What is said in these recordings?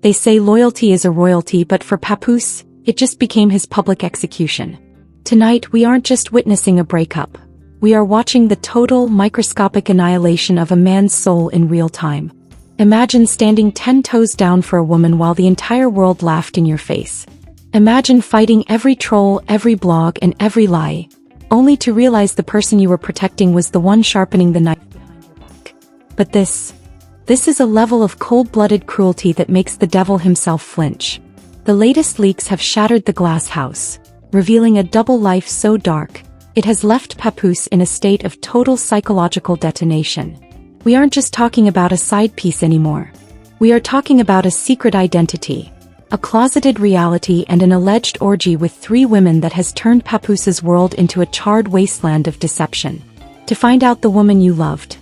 They say loyalty is a royalty, but for Papoose, it just became his public execution. Tonight we aren't just witnessing a breakup. We are watching the total, microscopic annihilation of a man's soul in real time. Imagine standing 10 toes down for a woman while the entire world laughed in your face. Imagine fighting every troll, every blog, and every lie, only to realize the person you were protecting was the one sharpening the knife behind your back. But this is a level of cold-blooded cruelty that makes the devil himself flinch. The latest leaks have shattered the glass house, revealing a double life so dark, it has left Papoose in a state of total psychological detonation. We aren't just talking about a side piece anymore. We are talking about a secret identity, a closeted reality, and an alleged orgy with 3 women that has turned Papoose's world into a charred wasteland of deception. To find out the woman you loved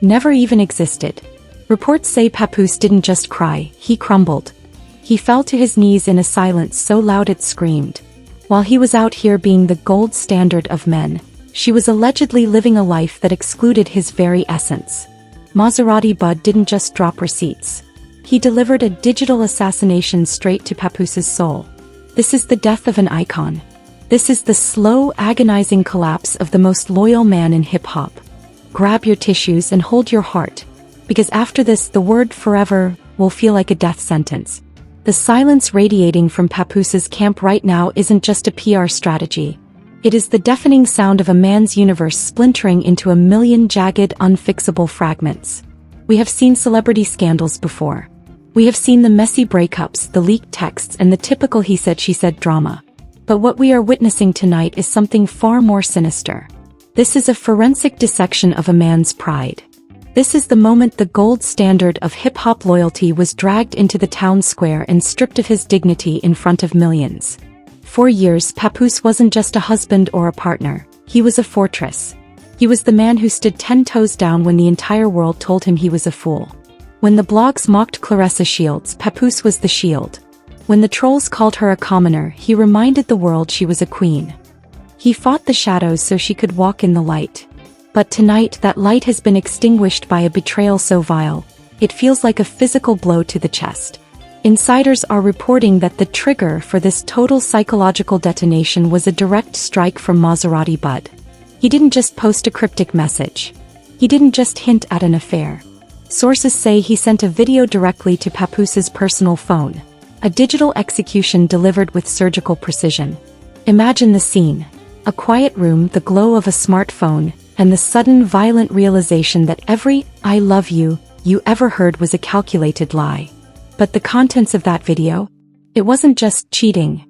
never even existed. Reports say Papoose didn't just cry, he crumbled. He fell to his knees in a silence so loud it screamed. While he was out here being the gold standard of men, she was allegedly living a life that excluded his very essence. Maserati Bud didn't just drop receipts. He delivered a digital assassination straight to Papoose's soul. This is the death of an icon. This is the slow, agonizing collapse of the most loyal man in hip-hop. Grab your tissues and hold your heart, because after this the word forever will feel like a death sentence. The silence radiating from Papoose's camp right now isn't just a PR strategy. It is the deafening sound of a man's universe splintering into a million jagged, unfixable fragments. We have seen celebrity scandals before. We have seen the messy breakups, the leaked texts, and the typical he said she said drama. But what we are witnessing tonight is something far more sinister. This is a forensic dissection of a man's pride. This is the moment the gold standard of hip-hop loyalty was dragged into the town square and stripped of his dignity in front of millions. For years, Papoose wasn't just a husband or a partner, he was a fortress. He was the man who stood 10 toes down when the entire world told him he was a fool. When the blogs mocked Claressa Shields, Papoose was the shield. When the trolls called her a commoner, he reminded the world she was a queen. He fought the shadows so she could walk in the light. But tonight that light has been extinguished by a betrayal so vile, it feels like a physical blow to the chest. Insiders are reporting that the trigger for this total psychological detonation was a direct strike from Maserati Bud. He didn't just post a cryptic message. He didn't just hint at an affair. Sources say he sent a video directly to Papoose's personal phone, a digital execution delivered with surgical precision. Imagine the scene. A quiet room, the glow of a smartphone, and the sudden violent realization that every "I love you" you ever heard was a calculated lie. But the contents of that video? It wasn't just cheating.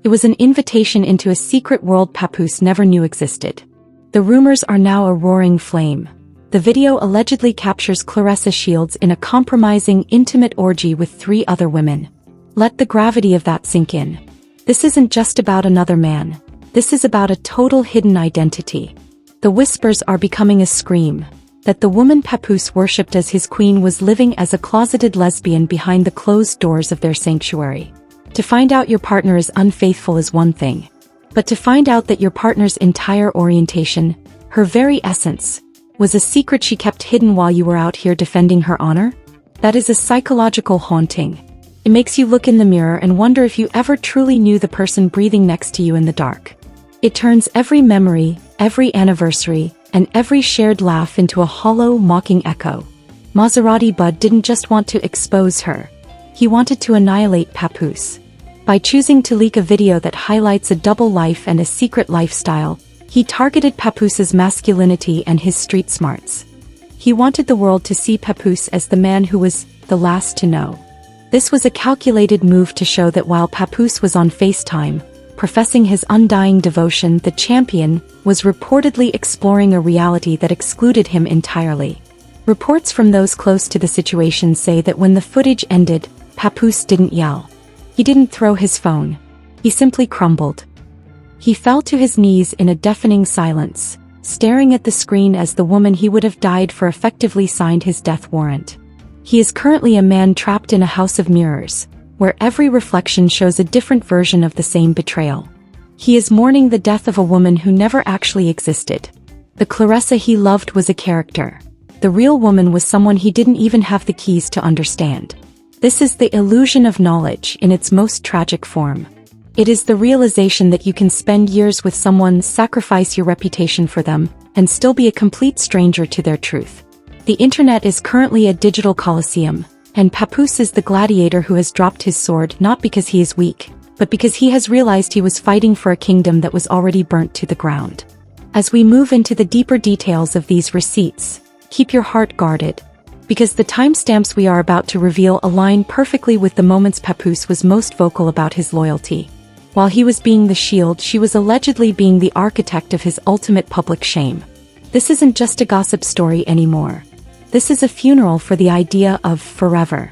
It was an invitation into a secret world Papoose never knew existed. The rumors are now a roaring flame. The video allegedly captures Claressa Shields in a compromising, intimate orgy with 3 other women. Let the gravity of that sink in. This isn't just about another man. This is about a total hidden identity. The whispers are becoming a scream, that the woman Papoose worshipped as his queen was living as a closeted lesbian behind the closed doors of their sanctuary. To find out your partner is unfaithful is one thing. But to find out that your partner's entire orientation, her very essence, was a secret she kept hidden while you were out here defending her honor? That is a psychological haunting. It makes you look in the mirror and wonder if you ever truly knew the person breathing next to you in the dark. It turns every memory, every anniversary, and every shared laugh into a hollow, mocking echo. Maserati Bud didn't just want to expose her. He wanted to annihilate Papoose. By choosing to leak a video that highlights a double life and a secret lifestyle, he targeted Papoose's masculinity and his street smarts. He wanted the world to see Papoose as the man who was the last to know. This was a calculated move to show that while Papoose was on FaceTime, professing his undying devotion, the champion was reportedly exploring a reality that excluded him entirely. Reports from those close to the situation say that when the footage ended, Papoose didn't yell. He didn't throw his phone. He simply crumbled. He fell to his knees in a deafening silence, staring at the screen as the woman he would have died for effectively signed his death warrant. He is currently a man trapped in a house of mirrors, where every reflection shows a different version of the same betrayal. He is mourning the death of a woman who never actually existed. The Claressa he loved was a character. The real woman was someone he didn't even have the keys to understand. This is the illusion of knowledge in its most tragic form. It is the realization that you can spend years with someone, sacrifice your reputation for them, and still be a complete stranger to their truth. The internet is currently a digital coliseum, and Papoose is the gladiator who has dropped his sword not because he is weak, but because he has realized he was fighting for a kingdom that was already burnt to the ground. As we move into the deeper details of these receipts, keep your heart guarded, because the timestamps we are about to reveal align perfectly with the moments Papoose was most vocal about his loyalty. While he was being the shield, she was allegedly being the architect of his ultimate public shame. This isn't just a gossip story anymore. This is a funeral for the idea of forever.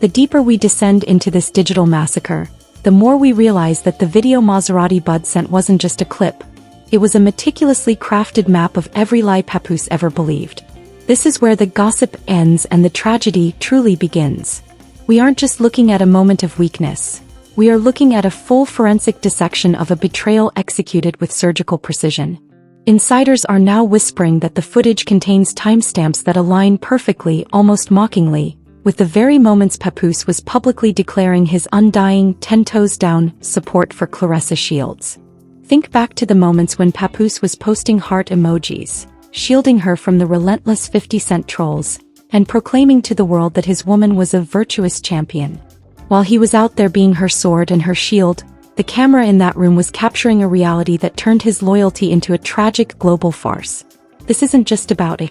The deeper we descend into this digital massacre, the more we realize that the video Maserati Bud sent wasn't just a clip. It was a meticulously crafted map of every lie Papoose ever believed. This is where the gossip ends and the tragedy truly begins. We aren't just looking at a moment of weakness. We are looking at a full forensic dissection of a betrayal executed with surgical precision. Insiders are now whispering that the footage contains timestamps that align perfectly, almost mockingly, with the very moments Papoose was publicly declaring his undying, 10 toes down, support for Claressa Shields. Think back to the moments when Papoose was posting heart emojis, shielding her from the relentless 50-cent trolls, and proclaiming to the world that his woman was a virtuous champion. While he was out there being her sword and her shield, the camera in that room was capturing a reality that turned his loyalty into a tragic global farce. This isn't just about a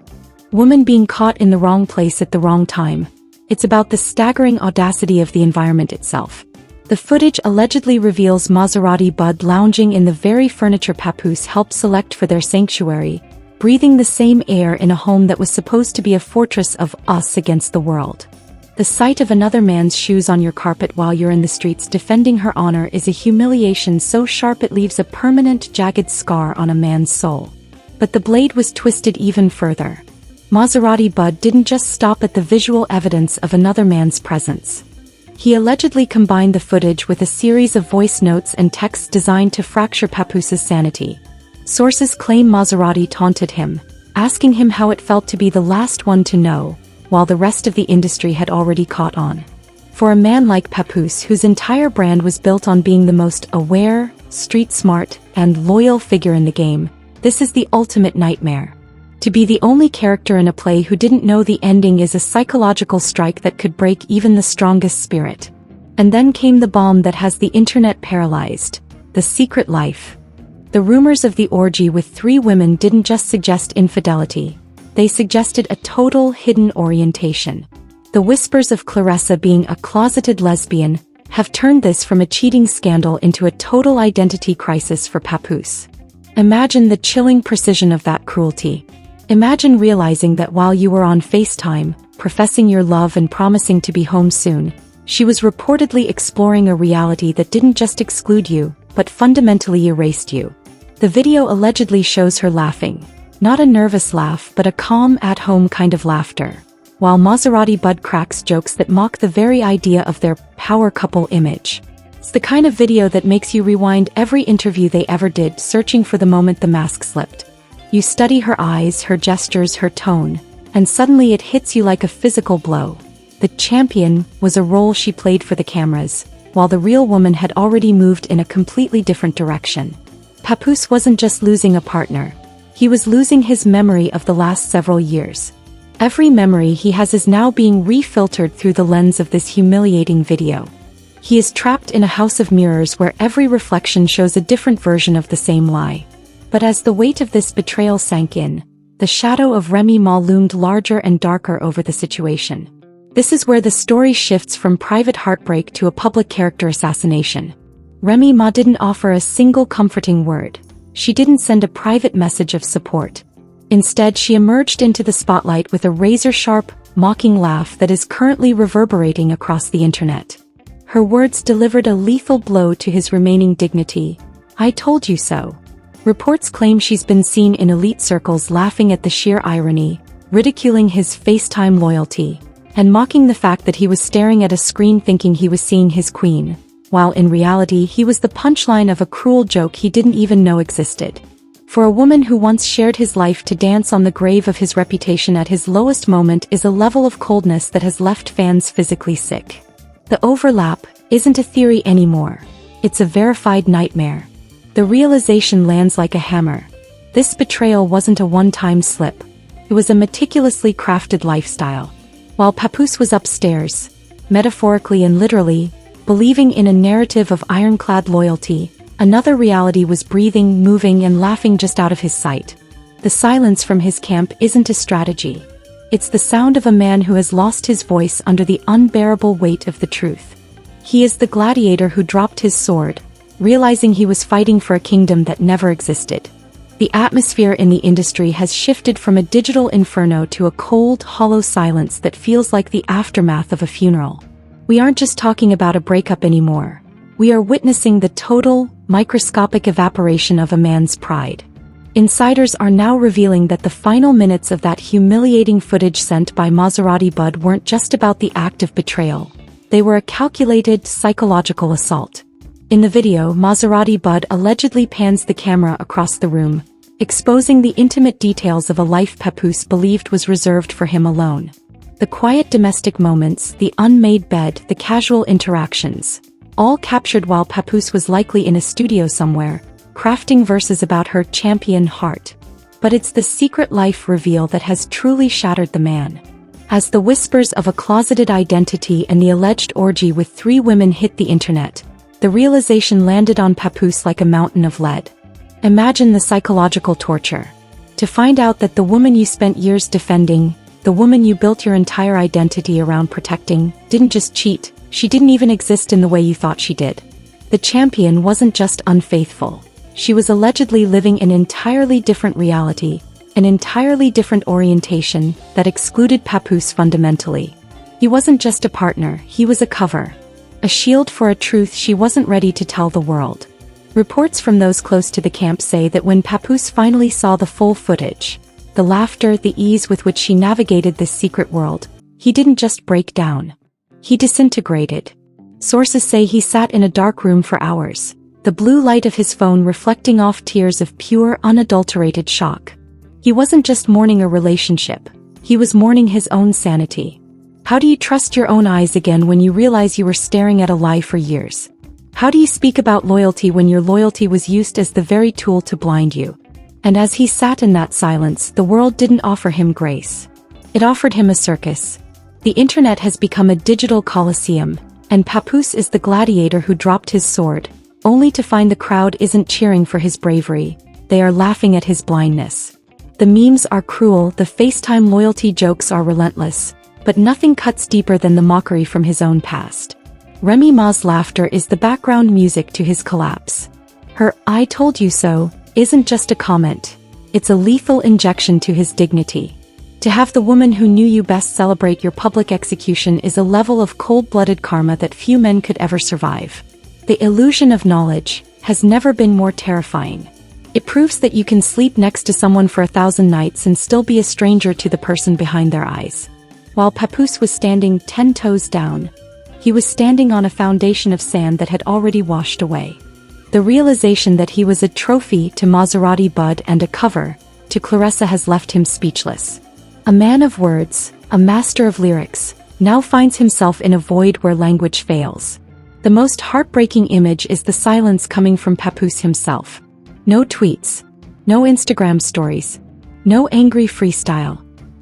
woman being caught in the wrong place at the wrong time. It's about the staggering audacity of the environment itself. The footage allegedly reveals Maserati Bud lounging in the very furniture Papoose helped select for their sanctuary, breathing the same air in a home that was supposed to be a fortress of us against the world. The sight of another man's shoes on your carpet while you're in the streets defending her honor is a humiliation so sharp it leaves a permanent, jagged scar on a man's soul. But the blade was twisted even further. Maserati Bud didn't just stop at the visual evidence of another man's presence. He allegedly combined the footage with a series of voice notes and texts designed to fracture Papoose's sanity. Sources claim Maserati taunted him, asking him how it felt to be the last one to know, while the rest of the industry had already caught on. For a man like Papoose, whose entire brand was built on being the most aware, street-smart, and loyal figure in the game, this is the ultimate nightmare. To be the only character in a play who didn't know the ending is a psychological strike that could break even the strongest spirit. And then came the bomb that has the internet paralyzed: the secret life. The rumors of the orgy with 3 women didn't just suggest infidelity. They suggested a total hidden orientation. The whispers of Claressa being a closeted lesbian have turned this from a cheating scandal into a total identity crisis for Papoose. Imagine the chilling precision of that cruelty. Imagine realizing that while you were on FaceTime, professing your love and promising to be home soon, she was reportedly exploring a reality that didn't just exclude you, but fundamentally erased you. The video allegedly shows her laughing. Not a nervous laugh, but a calm, at-home kind of laughter, while Maserati Bud cracks jokes that mock the very idea of their power couple image. It's the kind of video that makes you rewind every interview they ever did, searching for the moment the mask slipped. You study her eyes, her gestures, her tone, and suddenly it hits you like a physical blow. The champion was a role she played for the cameras, while the real woman had already moved in a completely different direction. Papoose wasn't just losing a partner. He was losing his memory of the last several years. Every memory he has is now being refiltered through the lens of this humiliating video. He is trapped in a house of mirrors where every reflection shows a different version of the same lie. But as the weight of this betrayal sank in, the shadow of Remy Ma loomed larger and darker over the situation. This is where the story shifts from private heartbreak to a public character assassination. Remy Ma didn't offer a single comforting word. She didn't send a private message of support. Instead, she emerged into the spotlight with a razor-sharp, mocking laugh that is currently reverberating across the internet. Her words delivered a lethal blow to his remaining dignity. "I told you so." Reports claim she's been seen in elite circles laughing at the sheer irony, ridiculing his FaceTime loyalty, and mocking the fact that he was staring at a screen thinking he was seeing his queen, while in reality he was the punchline of a cruel joke he didn't even know existed. For a woman who once shared his life to dance on the grave of his reputation at his lowest moment is a level of coldness that has left fans physically sick. The overlap isn't a theory anymore. It's a verified nightmare. The realization lands like a hammer. This betrayal wasn't a one-time slip. It was a meticulously crafted lifestyle. While Papoose was upstairs, metaphorically and literally, believing in a narrative of ironclad loyalty, another reality was breathing, moving, and laughing just out of his sight. The silence from his camp isn't a strategy. It's the sound of a man who has lost his voice under the unbearable weight of the truth. He is the gladiator who dropped his sword, realizing he was fighting for a kingdom that never existed. The atmosphere in the industry has shifted from a digital inferno to a cold, hollow silence that feels like the aftermath of a funeral. We aren't just talking about a breakup anymore. We are witnessing the total, microscopic evaporation of a man's pride. Insiders are now revealing that the final minutes of that humiliating footage sent by Maserati Bud weren't just about the act of betrayal. They were a calculated, psychological assault. In the video, Maserati Bud allegedly pans the camera across the room, exposing the intimate details of a life Papoose believed was reserved for him alone. The quiet domestic moments, the unmade bed, the casual interactions, all captured while Papoose was likely in a studio somewhere, crafting verses about her champion heart. But it's the secret life reveal that has truly shattered the man. As the whispers of a closeted identity and the alleged orgy with 3 women hit the internet, the realization landed on Papoose like a mountain of lead. Imagine the psychological torture. To find out that the woman you spent years defending, the woman you built your entire identity around protecting, didn't just cheat, she didn't even exist in the way you thought she did. The champion wasn't just unfaithful. She was allegedly living an entirely different reality, an entirely different orientation that excluded Papoose fundamentally. He wasn't just a partner, he was a cover. A shield for a truth she wasn't ready to tell the world. Reports from those close to the camp say that when Papoose finally saw the full footage, the laughter, the ease with which she navigated this secret world, he didn't just break down. He disintegrated. Sources say he sat in a dark room for hours, the blue light of his phone reflecting off tears of pure, unadulterated shock. He wasn't just mourning a relationship, he was mourning his own sanity. How do you trust your own eyes again when you realize you were staring at a lie for years? How do you speak about loyalty when your loyalty was used as the very tool to blind you? And as he sat in that silence, the world didn't offer him grace. It offered him a circus. The internet has become a digital coliseum, and Papoose is the gladiator who dropped his sword, only to find the crowd isn't cheering for his bravery, they are laughing at his blindness. The memes are cruel, the FaceTime loyalty jokes are relentless, but nothing cuts deeper than the mockery from his own past. Remy Ma's laughter is the background music to his collapse. Her "I told you so" isn't just a comment, it's a lethal injection to his dignity. To have the woman who knew you best celebrate your public execution is a level of cold-blooded karma that few men could ever survive. The illusion of knowledge has never been more terrifying. It proves that you can sleep next to someone for 1,000 nights and still be a stranger to the person behind their eyes. While Papoose was standing 10 toes down, he was standing on a foundation of sand that had already washed away. The realization that he was a trophy to Maserati Bud and a cover to Claressa has left him speechless. A man of words, a master of lyrics, now finds himself in a void where language fails. The most heartbreaking image is the silence coming from Papoose himself. No tweets, no Instagram stories, no angry freestyle,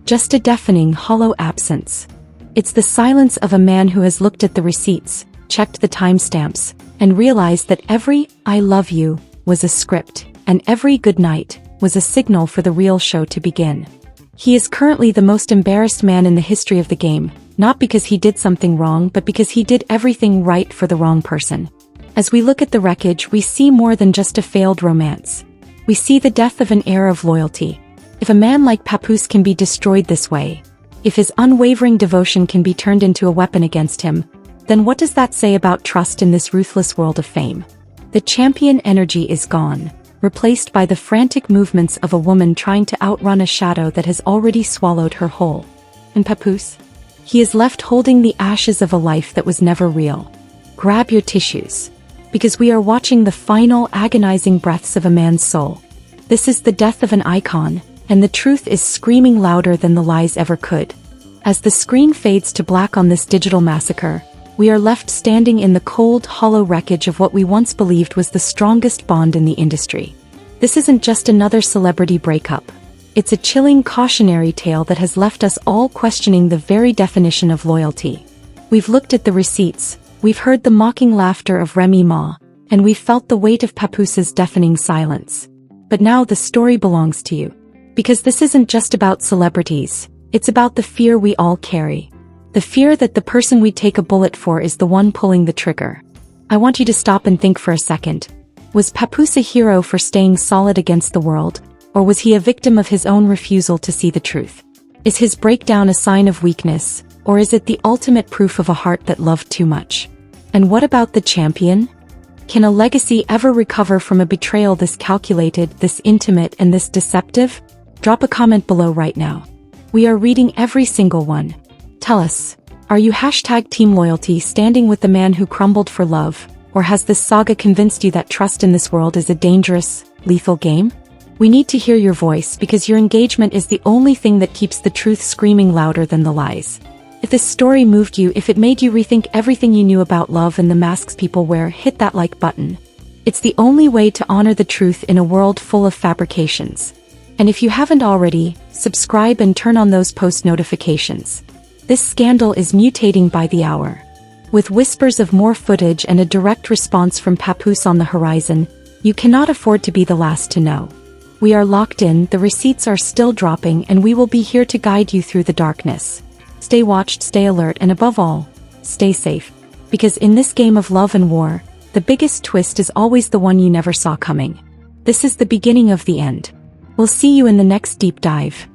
just a deafening, hollow absence. It's the silence of a man who has looked at the receipts, checked the timestamps, and realized that every "I love you" was a script, and every "good night" was a signal for the real show to begin. He is currently the most embarrassed man in the history of the game, not because he did something wrong but because he did everything right for the wrong person. As we look at the wreckage, we see more than just a failed romance. We see the death of an era of loyalty. If a man like Papoose can be destroyed this way, if his unwavering devotion can be turned into a weapon against him, then what does that say about trust in this ruthless world of fame? The champion energy is gone, replaced by the frantic movements of a woman trying to outrun a shadow that has already swallowed her whole. And Papoose? He is left holding the ashes of a life that was never real. Grab your tissues, because we are watching the final agonizing breaths of a man's soul. This is the death of an icon, and the truth is screaming louder than the lies ever could. As the screen fades to black on this digital massacre, We are left standing in the cold, hollow wreckage of what we once believed was the strongest bond in the industry. This isn't just another celebrity breakup. It's a chilling cautionary tale that has left us all questioning the very definition of loyalty. We've looked at the receipts, we've heard the mocking laughter of Remy Ma, and we've felt the weight of Papoose's deafening silence. But now the story belongs to you. Because this isn't just about celebrities, it's about the fear we all carry. The fear that the person we take a bullet for is the one pulling the trigger. I want you to stop and think for a second. Was Papoose a hero for staying solid against the world, or was he a victim of his own refusal to see the truth? Is his breakdown a sign of weakness, or is it the ultimate proof of a heart that loved too much? And what about the champion? Can a legacy ever recover from a betrayal this calculated, this intimate, and this deceptive? Drop a comment below right now. We are reading every single one. Tell us, are you #Team Loyalty standing with the man who crumbled for love, or has this saga convinced you that trust in this world is a dangerous, lethal game? We need to hear your voice because your engagement is the only thing that keeps the truth screaming louder than the lies. If this story moved you, if it made you rethink everything you knew about love and the masks people wear, hit that like button. It's the only way to honor the truth in a world full of fabrications. And if you haven't already, subscribe and turn on those post notifications. This scandal is mutating by the hour. With whispers of more footage and a direct response from Papoose on the horizon, you cannot afford to be the last to know. We are locked in, the receipts are still dropping, and we will be here to guide you through the darkness. Stay watched, stay alert, and above all, stay safe. Because in this game of love and war, the biggest twist is always the one you never saw coming. This is the beginning of the end. We'll see you in the next deep dive.